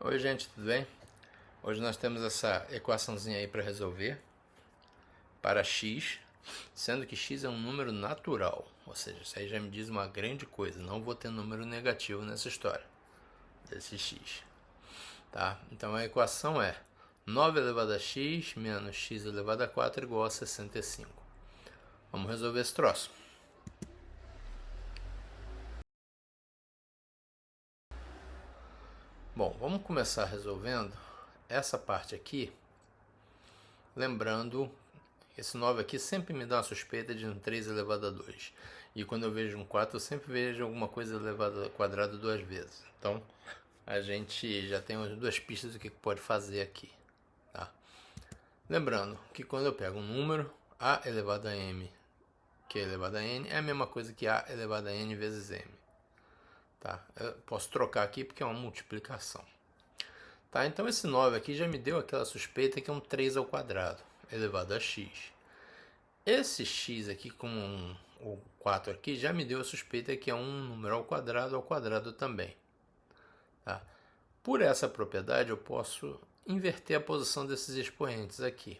Oi gente, tudo bem? Hoje nós temos essa equaçãozinha aí para resolver para x, sendo que x é um número natural, ou seja, isso aí já me diz uma grande coisa, não vou ter número negativo nessa história desse x, tá? Então a equação é 9 elevado a x menos x elevado a 4 igual a 65. Vamos resolver esse troço. Bom, vamos começar resolvendo essa parte aqui, lembrando, esse 9 aqui sempre me dá uma suspeita de um 3 elevado a 2. E quando eu vejo um 4, eu sempre vejo alguma coisa elevada ao quadrado duas vezes. Então, a gente já tem as duas pistas do que pode fazer aqui. Tá? Lembrando que quando eu pego um número, a elevado a m, que é elevado a n, é a mesma coisa que a elevado a n vezes m. Tá? Eu posso trocar aqui porque é uma multiplicação. Tá? Então, esse 9 aqui já me deu aquela suspeita que é um 3 ao quadrado elevado a x. Esse x aqui com o 4 aqui já me deu a suspeita que é um número ao quadrado também. Tá? Por essa propriedade eu posso inverter a posição desses expoentes aqui.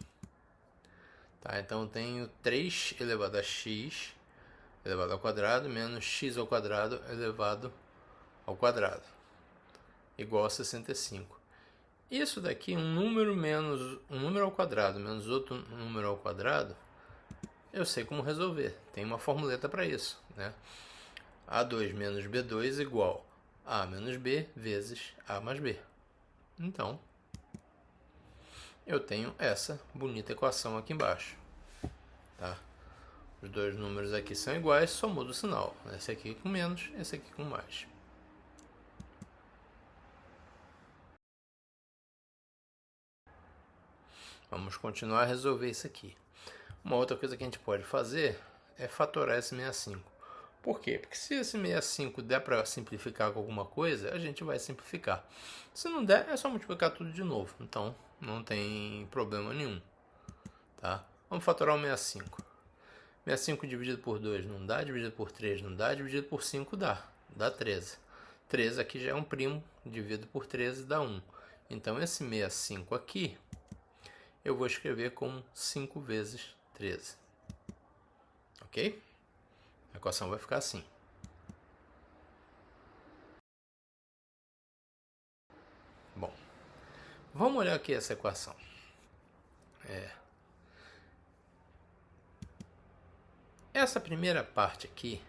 Tá? Então eu tenho 3 elevado a x elevado ao quadrado menos x ao quadrado elevado ao quadrado igual a 65. Isso daqui, um número ao quadrado menos outro número ao quadrado, eu sei como resolver. Tem uma formuleta para isso, né? A2 menos B2 igual a menos B vezes A mais B. Então, eu tenho essa bonita equação aqui embaixo. Tá? Os dois números aqui são iguais, só muda o sinal. Esse aqui com menos, esse aqui com mais. Vamos continuar a resolver isso aqui. Uma outra coisa que a gente pode fazer é fatorar esse 65. Por quê? Porque se esse 65 der para simplificar com alguma coisa, a gente vai simplificar. Se não der, é só multiplicar tudo de novo. Então, não tem problema nenhum. Tá? Vamos fatorar o 65. 65 dividido por 2 não dá, dividido por 3 não dá, dividido por 5 dá. Dá 13. 13 aqui já é um primo, dividido por 13 dá 1. Então, esse 65 aqui, eu vou escrever como 5 vezes 13. Ok? A equação vai ficar assim. Bom, vamos olhar aqui essa equação. Essa primeira parte aqui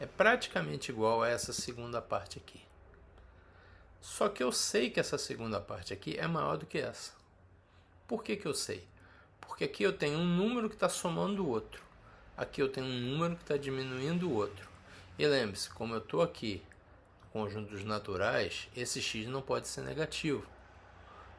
é praticamente igual a essa segunda parte aqui. Só que eu sei que essa segunda parte aqui é maior do que essa. Por que eu sei? Porque aqui eu tenho um número que está somando o outro. Aqui eu tenho um número que está diminuindo o outro. E lembre-se, como eu estou aqui no conjunto dos naturais, esse x não pode ser negativo.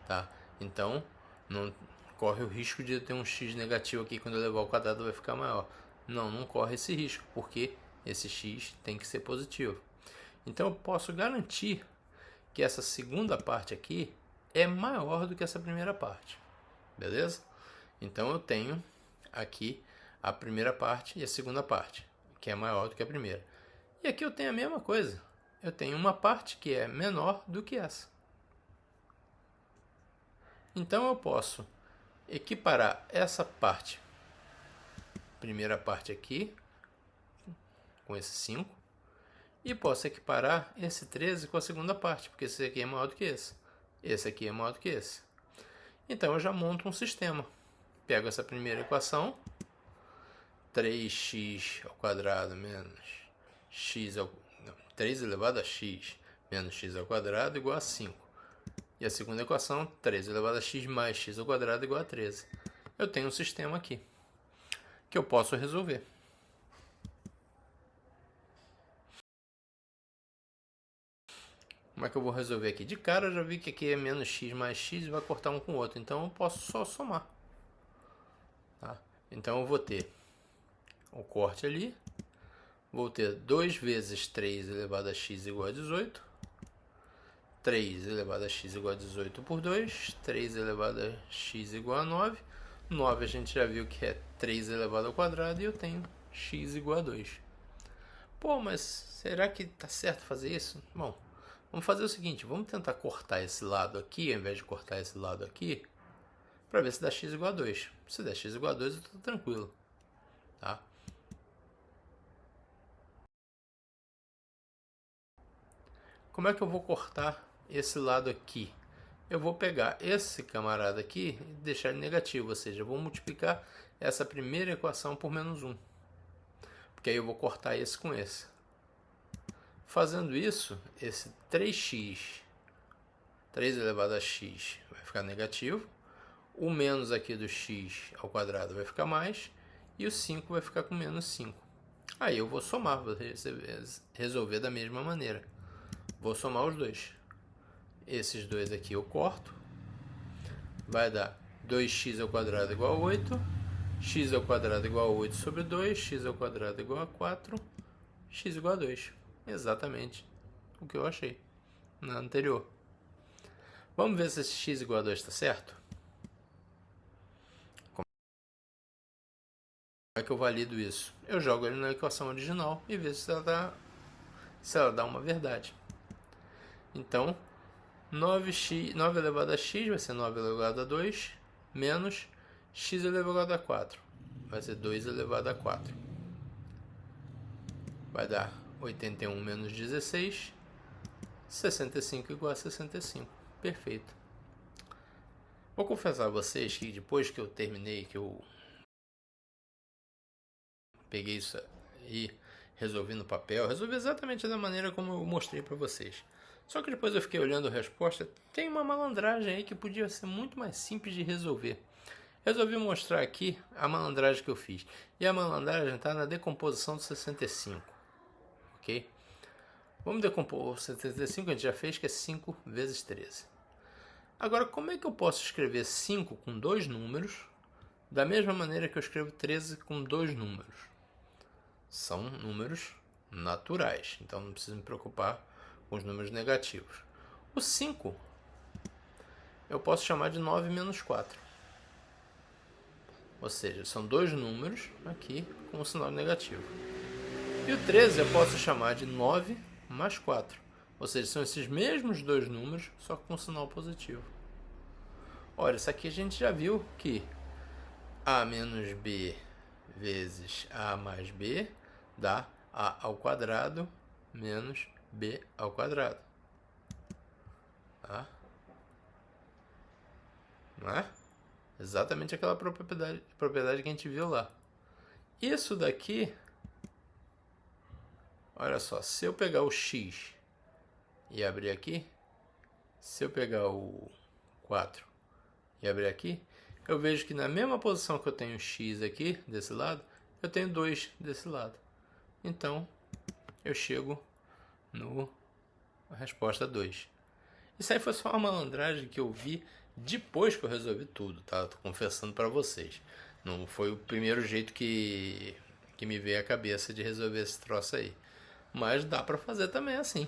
Tá? Então, não corre o risco de eu ter um x negativo aqui, quando eu levar ao quadrado vai ficar maior. Não corre esse risco, porque esse x tem que ser positivo. Então, eu posso garantir que essa segunda parte aqui é maior do que essa primeira parte. Beleza? Então, eu tenho aqui a primeira parte e a segunda parte, que é maior do que a primeira. E aqui eu tenho a mesma coisa. Eu tenho uma parte que é menor do que essa. Então, eu posso equiparar essa parte, primeira parte aqui, com esse 5, e posso equiparar esse 13 com a segunda parte, porque esse aqui é maior do que esse. Esse aqui é maior do que esse. Então, eu já monto um sistema. Pego essa primeira equação, 3x ao quadrado menos x ao... Não, 3 elevado a x menos x ao quadrado igual a 5. E a segunda equação, 3 elevado a x mais x ao quadrado igual a 13. Eu tenho um sistema aqui que eu posso resolver. Como é que eu vou resolver aqui? De cara eu já vi que aqui é menos x mais x e vai cortar um com o outro. Então eu posso só somar. Tá? Então eu vou ter o corte ali. Vou ter 2 vezes 3 elevado a x igual a 18. 3 elevado a x igual a 18 por 2. 3 elevado a x igual a 9. 9 a gente já viu que é 3 elevado ao quadrado e eu tenho x igual a 2. Pô, mas será que tá certo fazer isso? Bom, Vamos fazer o seguinte, vamos tentar cortar esse lado aqui, ao invés de cortar esse lado aqui, para ver se dá x igual a 2. Se der x igual a 2, eu estou tranquilo. Tá? Como é que eu vou cortar esse lado aqui? Eu vou pegar esse camarada aqui e deixar ele negativo, ou seja, eu vou multiplicar essa primeira equação por menos 1. Porque aí eu vou cortar esse com esse. Fazendo isso, esse 3x, 3 elevado a x, vai ficar negativo. O menos aqui do x ao quadrado vai ficar mais. E o 5 vai ficar com menos 5. Aí eu vou somar, vou resolver da mesma maneira. Vou somar os dois. Esses dois aqui eu corto. Vai dar 2x ao quadrado igual a 8. X ao quadrado igual a 8 sobre 2. X ao quadrado igual a 4. X igual a 2. Exatamente o que eu achei na anterior. Vamos ver se esse x igual a 2 está certo? Como é que eu valido isso? Eu jogo ele na equação original e vejo se ela dá uma verdade. Então, 9 elevado a x vai ser 9 elevado a 2 menos x elevado a 4. Vai ser 2 elevado a 4. Vai dar 81 menos 16, 65 igual a 65. Perfeito. Vou confessar a vocês que depois que eu terminei, que eu peguei isso e resolvi no papel, resolvi exatamente da maneira como eu mostrei para vocês. Só que depois eu fiquei olhando a resposta, tem uma malandragem aí que podia ser muito mais simples de resolver. Resolvi mostrar aqui a malandragem que eu fiz. E a malandragem está na decomposição do 65. Ok? Vamos decompor o 75, a gente já fez, que é 5 vezes 13. Agora, como é que eu posso escrever 5 com dois números da mesma maneira que eu escrevo 13 com dois números? São números naturais, então não preciso me preocupar com os números negativos. O 5 eu posso chamar de 9 menos 4. Ou seja, são dois números aqui com um sinal negativo. E o 13 eu posso chamar de 9 mais 4. Ou seja, são esses mesmos dois números, só com um sinal positivo. Olha, isso aqui a gente já viu que a menos b vezes a mais b dá a ao quadrado menos b ao quadrado. Tá? Não é? Exatamente aquela propriedade que a gente viu lá. Isso daqui, olha só, se eu pegar o x e abrir aqui, se eu pegar o 4 e abrir aqui, eu vejo que na mesma posição que eu tenho x aqui, desse lado, eu tenho 2 desse lado. Então, eu chego na resposta 2. Isso aí foi só uma malandragem que eu vi depois que eu resolvi tudo, tá? Tô confessando para vocês. Não foi o primeiro jeito que me veio à cabeça de resolver esse troço aí. Mas dá para fazer também assim.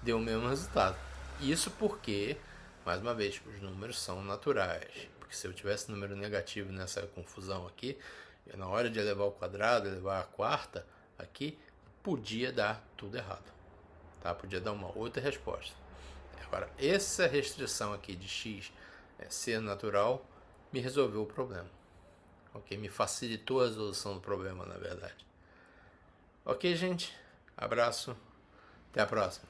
Deu o mesmo resultado. Isso porque, mais uma vez, os números são naturais. Porque se eu tivesse número negativo nessa confusão aqui, na hora de elevar ao quadrado, elevar a quarta, aqui, podia dar tudo errado. Tá? Podia dar uma outra resposta. Agora, essa restrição aqui de x ser natural me resolveu o problema. Ok? Me facilitou a resolução do problema, na verdade. Ok, gente? Abraço. Até a próxima.